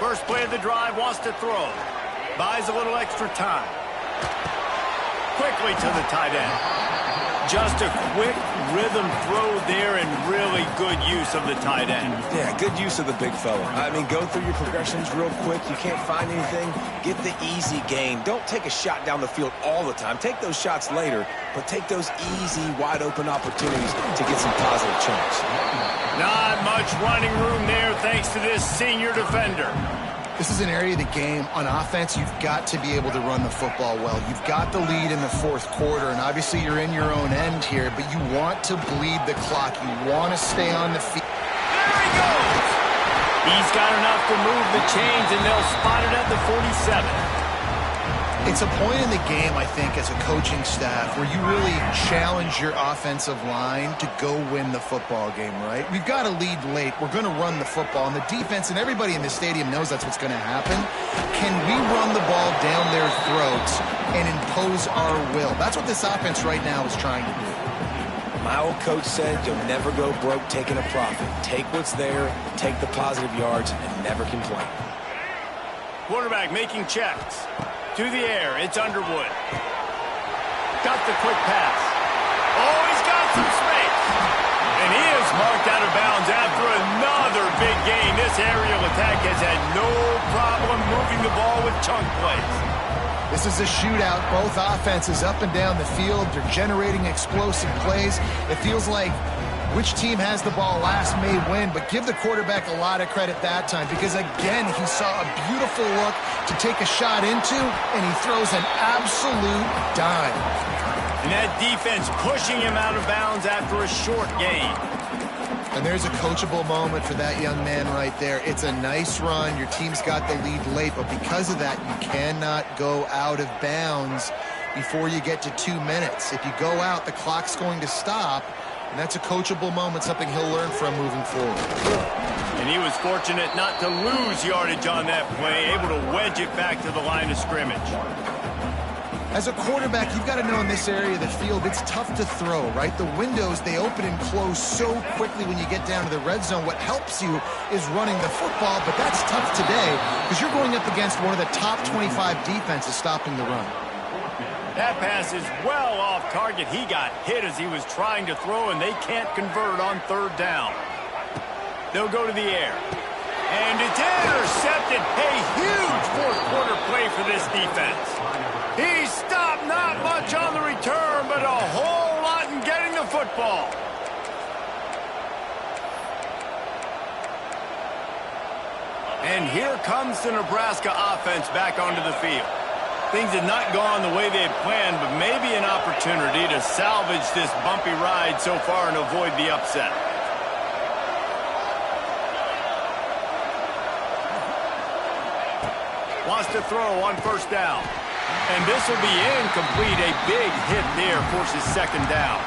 First play of the drive, wants to throw. Buys a little extra time. Quickly to the tight end. Just a quick rhythm throw there and really good use of the tight end. Yeah, good use of the big fella. I mean, go through your progressions real quick. You can't find anything. Get the easy gain. Don't take a shot down the field all the time. Take those shots later, but take those easy, wide-open opportunities to get some positive chunks. Not much running room there thanks to this senior defender. This is an area of the game. On offense, you've got to be able to run the football well. You've got the lead in the fourth quarter, and obviously you're in your own end here, but you want to bleed the clock. You want to stay on the field. There he goes! He's got enough to move the chains, and they'll spot it at the 47. It's a point in the game, I think, as a coaching staff where you really challenge your offensive line to go win the football game, right? We've got to lead late. We're going to run the football, and the defense and everybody in the stadium knows that's what's going to happen. Can we run the ball down their throats and impose our will? That's what this offense right now is trying to do. My old coach said you'll never go broke taking a profit. Take what's there, take the positive yards, and never complain. Quarterback making checks. To the air, it's Underwood. Got the quick pass. Oh, he's got some space. And he is marked out of bounds after another big gain. This aerial attack has had no problem moving the ball with chunk plays. This is a shootout. Both offenses up and down the field. They're generating explosive plays. It feels like which team has the ball last may win, but give the quarterback a lot of credit that time because, again, he saw a beautiful look to take a shot into, and he throws an absolute dime. And that defense pushing him out of bounds after a short gain. And there's a coachable moment for that young man right there. It's a nice run. Your team's got the lead late, but because of that, you cannot go out of bounds before you get to 2 minutes. If you go out, the clock's going to stop. And that's a coachable moment, something he'll learn from moving forward. And he was fortunate not to lose yardage on that play, able to wedge it back to the line of scrimmage. As a quarterback, you've got to know in this area of the field, it's tough to throw, right? The windows, they open and close so quickly when you get down to the red zone. What helps you is running the football, but that's tough today because you're going up against one of the top 25 defenses stopping the run. That pass is well off target. He got hit as he was trying to throw, and they can't convert on third down. They'll go to the air. And it's intercepted. A huge fourth quarter play for this defense. He stopped not much on the return, but a whole lot in getting the football. And here comes the Nebraska offense back onto the field. Things had not gone the way they had planned, but maybe an opportunity to salvage this bumpy ride so far and avoid the upset. Wants to throw on first down. And this will be incomplete. A big hit there forces second down.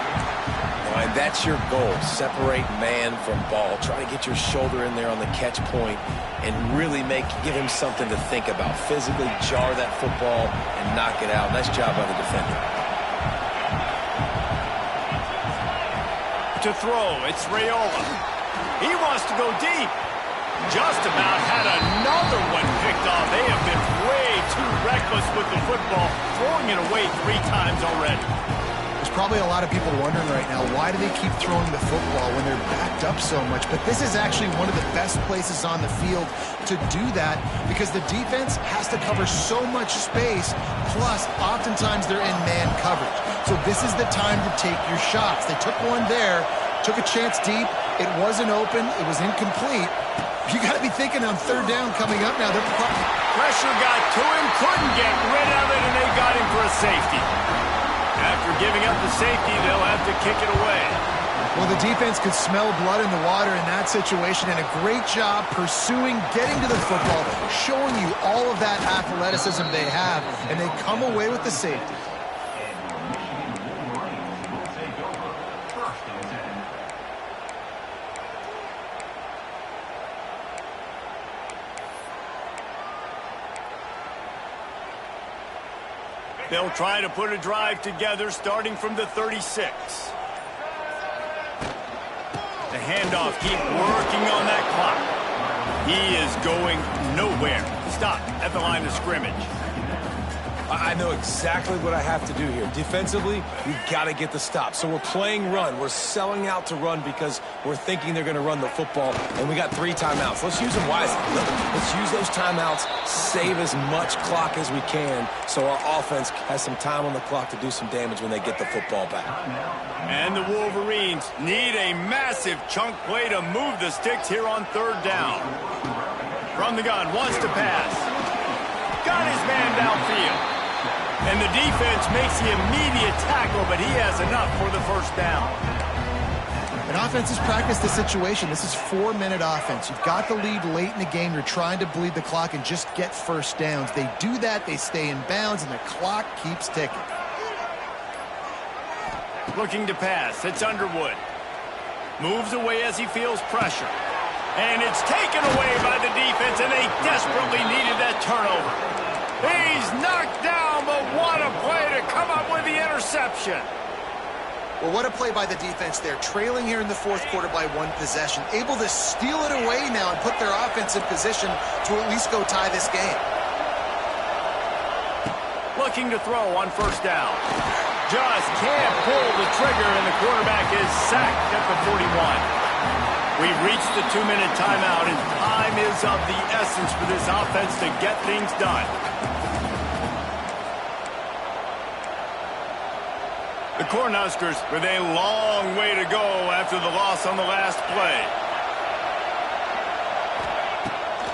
And that's your goal. Separate man from ball. Try to get your shoulder in there on the catch point and really give him something to think about. Physically jar that football and knock it out. Nice job by the defender. To throw, it's Raiola. He wants to go deep. Just about had another one picked off. They have been way too reckless with the football, throwing it away 3 times already. There's probably a lot of people wondering right now, why do they keep throwing the football when they're backed up so much? But this is actually one of the best places on the field to do that because the defense has to cover so much space, plus oftentimes they're in man coverage. So this is the time to take your shots. They took one there, took a chance deep. It wasn't open. It was incomplete. You got to be thinking on third down coming up now. Pressure got to him, couldn't get rid of it, and they got him for a safety. After giving up the safety, they'll have to kick it away. Well, the defense could smell blood in the water in that situation, and a great job pursuing, getting to the football, showing you all of that athleticism they have, and they come away with the safety. They'll try to put a drive together starting from the 36. The handoff, keep working on that clock. He is going nowhere. Stop at the line of scrimmage. I know exactly what I have to do here. Defensively, we've got to get the stop. So we're playing run. We're selling out to run because we're thinking they're going to run the football, and we got 3 timeouts. Let's use them wisely. Let's use those timeouts, save as much clock as we can so our offense has some time on the clock to do some damage when they get the football back. And the Wolverines need a massive chunk play to move the sticks here on 3rd down. From the gun, wants to pass. Got his man downfield. And the defense makes the immediate tackle, but he has enough for the 1st down. And offense has practiced the situation. This is 4-minute offense. You've got the lead late in the game. You're trying to bleed the clock and just get 1st downs. They do that, they stay in bounds, and the clock keeps ticking. Looking to pass. It's Underwood. Moves away as he feels pressure. And it's taken away by the defense, and they desperately needed that turnover. He's knocked down, but what a play to come up with the interception. Well, what a play by the defense there. Trailing here in the 4th quarter by 1 possession. Able to steal it away now and put their offense in position to at least go tie this game. Looking to throw on 1st down. Just can't pull the trigger, and the quarterback is sacked at the 41. We've reached the 2-minute timeout, and time is of the essence for this offense to get things done. The Cornhuskers with a long way to go after the loss on the last play.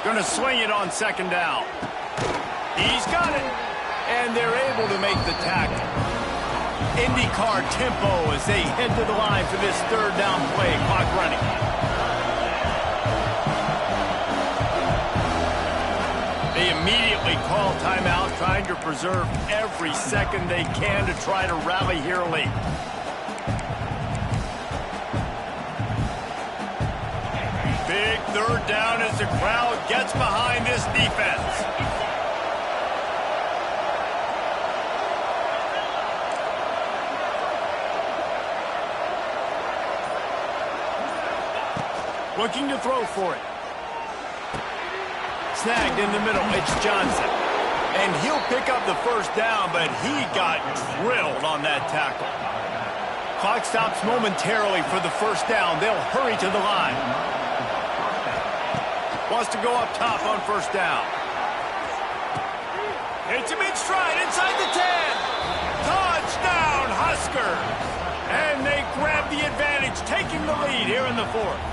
Gonna swing it on 2nd down. He's got it, and they're able to make the tackle. IndyCar tempo as they head to the line for this 3rd down play. Clock running. They immediately call timeout, trying to preserve every second they can to try to rally here late. Big 3rd down as the crowd gets behind this defense. Looking to throw for it. Snagged in the middle, it's Johnson. And he'll pick up the 1st down, but he got drilled on that tackle. Clock stops momentarily for the 1st down. They'll hurry to the line. Wants to go up top on 1st down. It's a big stride inside the 10. Touchdown, Huskers. And they grab the advantage, taking the lead here in the 4th.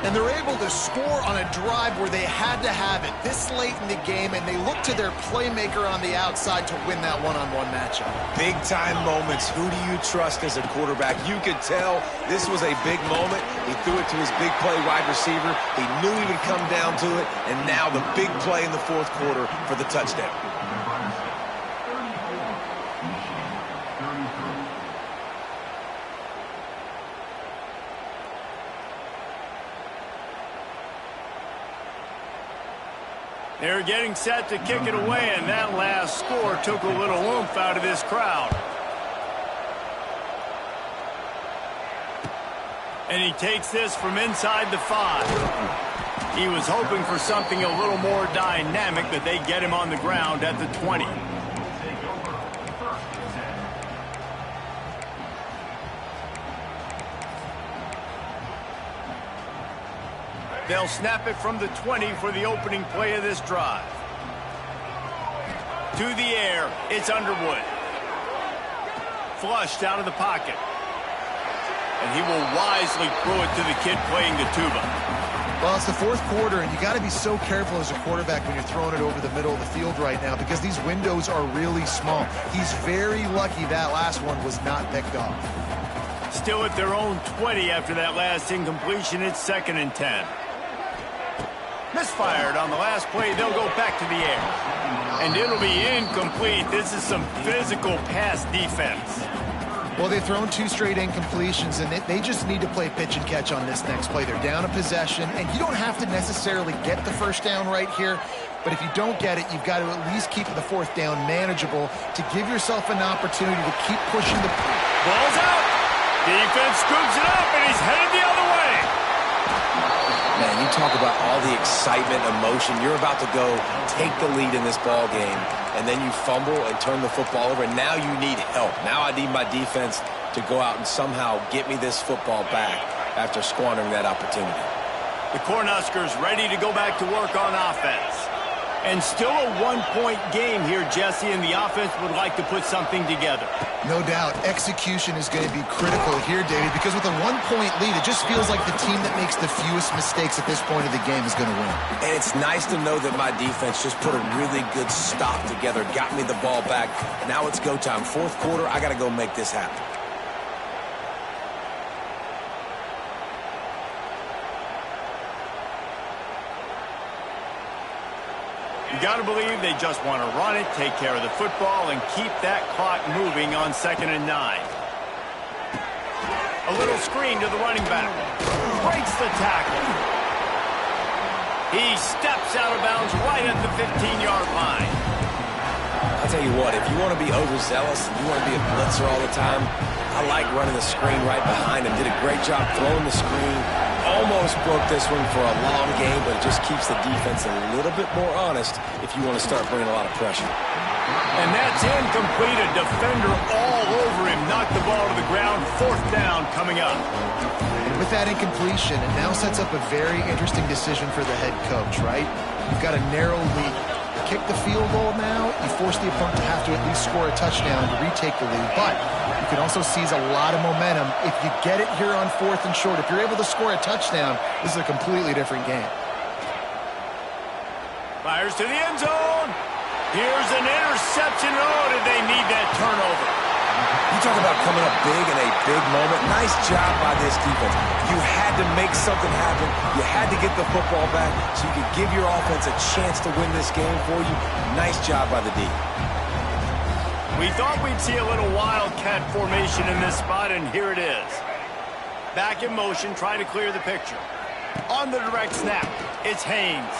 And they're able to score on a drive where they had to have it this late in the game, and they look to their playmaker on the outside to win that one-on-one matchup. Big-time moments. Who do you trust as a quarterback? You could tell this was a big moment. He threw it to his big play wide receiver. He knew he would come down to it, and now the big play in the 4th quarter for the touchdown. They're getting set to kick it away, and that last score took a little oomph out of this crowd. And he takes this from inside the 5. He was hoping for something a little more dynamic, but they get him on the ground at the 20. They'll snap it from the 20 for the opening play of this drive. To the air, it's Underwood. Flushed out of the pocket. And he will wisely throw it to the kid playing the tuba. Well, it's the 4th quarter, and you got to be so careful as a quarterback when you're throwing it over the middle of the field right now because these windows are really small. He's very lucky that last one was not picked off. still at their own 20 after that last incompletion. It's 2nd and 10. Misfired on the last play. They'll go back to the air. And it'll be incomplete. This is some physical pass defense. Well, they've thrown 2 straight incompletions, and they just need to play pitch and catch on this next play. They're down a possession, and you don't have to necessarily get the first down right here, but if you don't get it, you've got to at least keep the 4th down manageable to give yourself an opportunity to keep pushing the... Ball's out. Defense scoops it up, and he's headed the other way. Man, you talk about all the excitement, emotion. You're about to go take the lead in this ball game, and then you fumble and turn the football over, and now you need help. Now I need my defense to go out and somehow get me this football back after squandering that opportunity. The Cornhuskers ready to go back to work on offense. And still a 1-point game here, Jesse, and the offense would like to put something together. No doubt, execution is going to be critical here, David, because with a 1-point lead, it just feels like the team that makes the fewest mistakes at this point of the game is going to win. And it's nice to know that my defense just put a really good stop together, got me the ball back. Now it's go time. 4th quarter, I got to go make this happen. You got to believe they just want to run it, take care of the football, and keep that clock moving on 2nd and 9. A little screen to the running back. Breaks the tackle. He steps out of bounds right at the 15-yard line. I'll tell you what, if you want to be overzealous and you want to be a blitzer all the time, I like running the screen right behind him. Did a great job throwing the screen. Almost broke this one for a long game, but it just keeps the defense a little bit more honest if you want to start bringing a lot of pressure. And that's incomplete. A defender all over him. Knocked the ball to the ground. 4th down coming up. And with that incompletion, it now sets up a very interesting decision for the head coach, right? You've got a narrow lead. Kick the field goal now, you force the opponent to have to at least score a touchdown to retake the lead. But you can also seize a lot of momentum if you get it here on 4th and short. If you're able to score a touchdown, this is a completely different game. Fires to the end zone. Here's an interception. Oh, did they need that turnover? You talk about coming up big in a big moment. Nice job by this defense. You had to make something happen. You had to get the football back so you could give your offense a chance to win this game for you. Nice job by the D. We thought we'd see a little wildcat formation in this spot, and here it is. Back in motion, trying to clear the picture. On the direct snap, it's Haynes.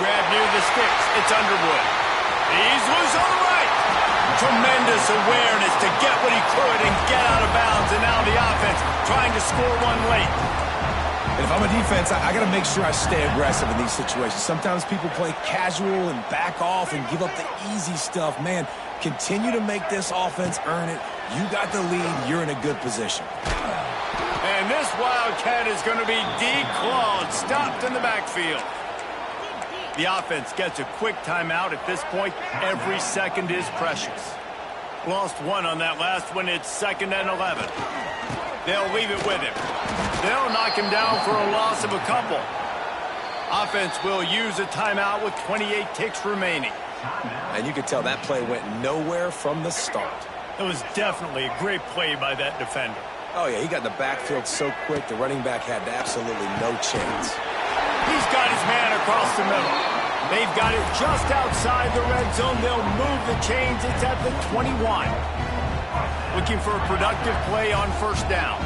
Grab near the sticks, it's Underwood. He's loose on the right. Tremendous awareness to get what he could and get out of bounds, and now the offense trying to score one late. And if I'm a defense, I got to make sure I stay aggressive in these situations. Sometimes people play casual and back off and give up the easy stuff. Man, continue to make this offense earn it. You got the lead. You're in a good position. And this Wildcat is going to be declawed, stopped in the backfield. The offense gets a quick timeout. At this point, every second is precious. Lost one on that last one. It's 2nd and 11. They'll leave it with him. They'll knock him down for a loss of a couple. Offense will use a timeout with 28 ticks remaining. And you could tell that play went nowhere from the start. It was definitely a great play by that defender. Oh, yeah, he got in the backfield so quick, the running back had absolutely no chance. He's got his man across the middle. They've got it just outside the red zone. They'll move the chains. It's at the 21. Looking for a productive play on 1st down.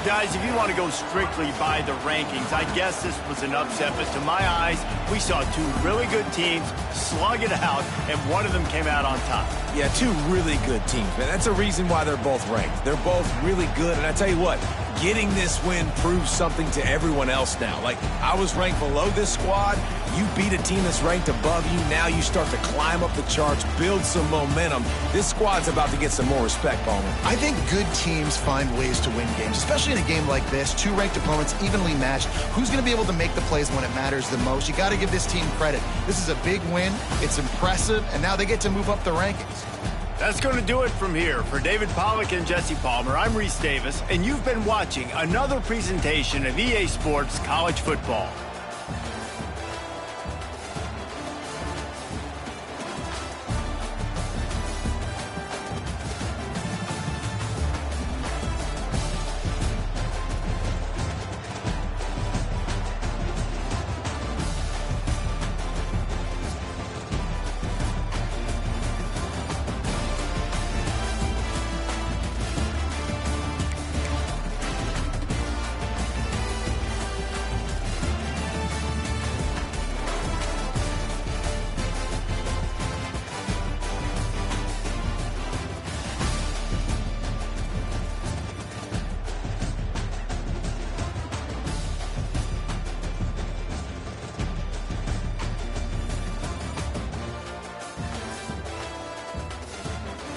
Guys, if you want to go strictly by the rankings, I guess this was an upset, but to my eyes, we saw 2 really good teams slug it out, and one of them came out on top. Yeah, 2 really good teams, man. That's a reason why they're both ranked. They're both really good, and I tell you what, getting this win proves something to everyone else now. Like, I was ranked below this squad. You beat a team that's ranked above you. Now you start to climb up the charts, build some momentum. This squad's about to get some more respect, Bowman. I think good teams find ways to win games, especially in a game like this. 2 ranked opponents, evenly matched. Who's going to be able to make the plays when it matters the most? You got to give this team credit. This is a big win. It's impressive, and now they get to move up the rankings. That's going to do it from here. For David Pollack and Jesse Palmer, I'm Reese Davis, and you've been watching another presentation of EA Sports College Football.